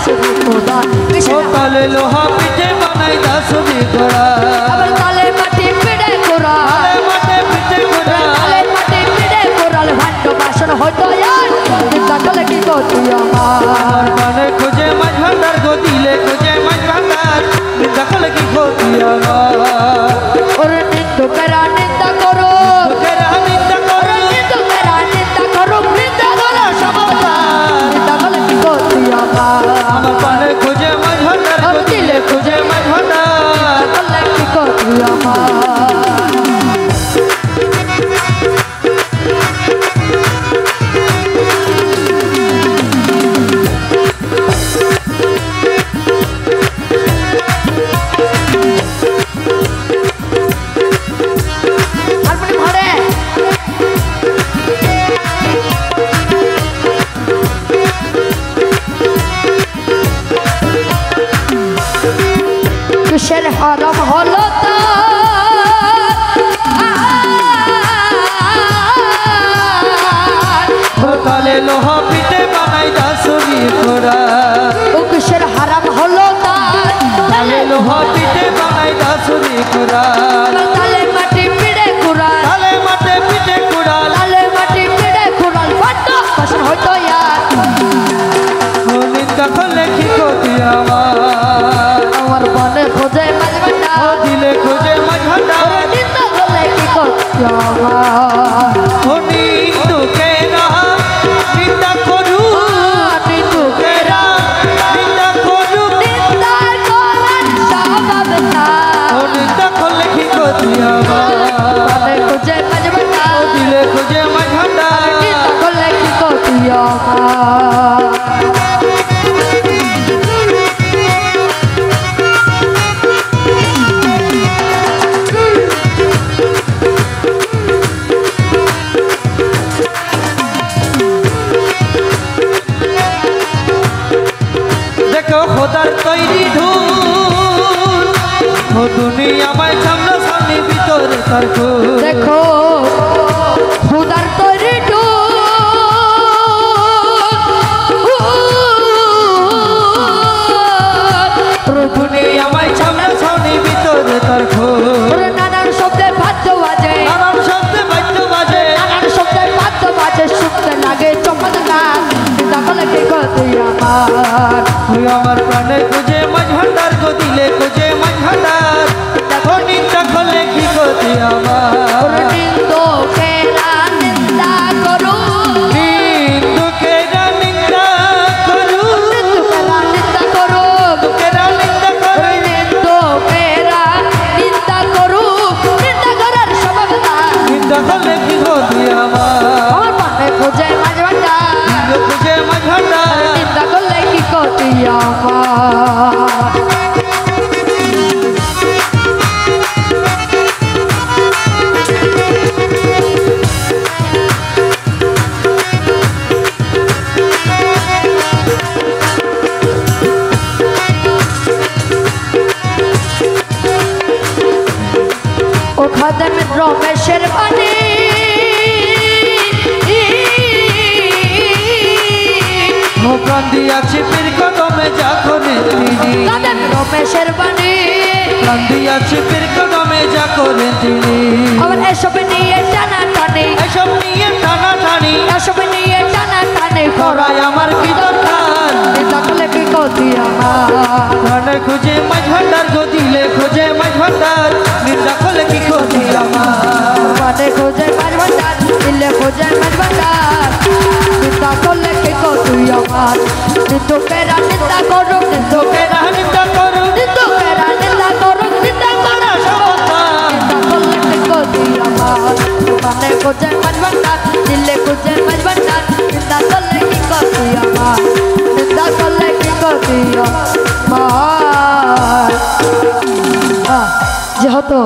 দাসুরি খোদা ও তালে লোহা পিঠে বানাই দাসুরি ঘোড়া আবার তালে মাটি পিড়ে কোরা তালে মাঠে পিঠে ঘোড়া তালে মাটি পিড়ে কোরাল ভাণ্ড বাসন হইতো আর চিন্তা করলে কি করতি আমার আমার মনে খুঁজে মাঝ ভান্ডার গো দিলে খুঁজে মাঝ ভান্ডার নিন্দা করলে কি ক্ষতি আমার ওরে নিন্দুকেরা নিন্দা করো তোকেরা নিন্দা করে নিন্দুকেরা নিন্দা করো নিন্দা করো সমাধান নিন্দা করলে কি করতি আমার আমার মনে খুঁজে মাঝ ভান্ডার গো দিলে খুঁজে মাঝ ভান্ডার করলে কি করতি আমার কিসের হারাম হলো তালে লোহা পিঠে বানাই দাসুরি ঘোড়া ও কিসের হারাম হলো তালে লোহা পিঠে বানাই দাসুরি ঘোড়া তালে মাটি পিড়ে কুড়াল তালে মাঠে পিঠে ঘোড়া তালে মাটি পিড়ে কুড়াল ভাণ্ড বাসন হইতো আর নিন্দা করলে কি ক্ষতি আমার আমার মনে খোঁজে মাঝ ভান্ডার ও দিলে খুঁজে মাঝ ভান্ডার নিন্দা করলে কি করতি আমার ও নিন্দুকেরা নিন্দা করু নিন্দুকেরা নিন্দা করু নিন্দা করার স্বভাব না ও নিন্দা করলে কি ক্ষতি আমার মনে খোঁজে মাঝ ভান্ডার ও দিলে খুঁজে মাঝ ভান্ডার নিন্দা করলে কি করতি আমার দেখো খোদার তৈরি ধুন ও দুনিয়া আমায় সামনে সামনে ভিতরে তার খুন দেখো খুদার তৈরি দুনিয়া আমায় সামনে সামনে ভিতরে তার খুন নানান শব্দে বাদ্য বাজে নানান শব্দে বাদ্য বাজে নানান শব্দে বাদ্য বাজে শুনতে লাগে চমৎকার দেখলে কি করতি আমার তুই আমার প্রাণে খুঁজে মাঝ ভান্ডার গো দিলে খুঁজে মাঝ ভান্ডার দেখো নিন্দা করলে কি ক্ষতি আমার নিন্দুকেরা নিন্দা করু নিন্দুকেরা নিন্দা করু নিন্দুকেরা নিন্দা করু তোকেরা নিন্দা করে নিন্দুকেরা নিন্দা করু নিন্দা করার স্বভাব না নিন্দা করলে কি ক্ষতি আমার আমার মনে খোঁজে মাঝ ভান্ডার দিলে খুঁজে মাঝ ভান্ডার নিন্দা করলে কি করতি আমার ও খাদেম রমেশের বাণী ও প্রাণ দিয়াছি পীর কদমে যখন তিনি খাদেম রমেশের বাণী প্রাণ দিয়াছি পীর কদমে যখন তিনি আমার এসব নিয়ে টানা টানে এসব নিয়ে টানা টানি এসব নিয়ে টানা টানে করাই আমার কি দরকার নিন্দা করলে কি করতি আমার প্রাণে খুঁজে মাঝ ভান্ডার গো দিলে খুঁজে মাঝ ভান্ডার নিন্দা করলে কি ক্ষতি আমার মনে খোঁজে মাঝ ভান্ডার দিলে খোঁজে মাঝ ভান্ডার নিন্দা করলে কি করতি আমার নিন্দুকেরা নিন্দা করুক তোকেরা নিন্দা করু নিন্দুকেরা নিন্দা করুক নিন্দা করা সমাধান নিন্দা করলে কি করতি আমার মনে খোঁজে মাঝ ভান্ডার দিলে খোঁজে মাঝ ভান্ডার নিন্দা করলে কি করতি আমার নিন্দা করলে কি করতি আমার যেহেতু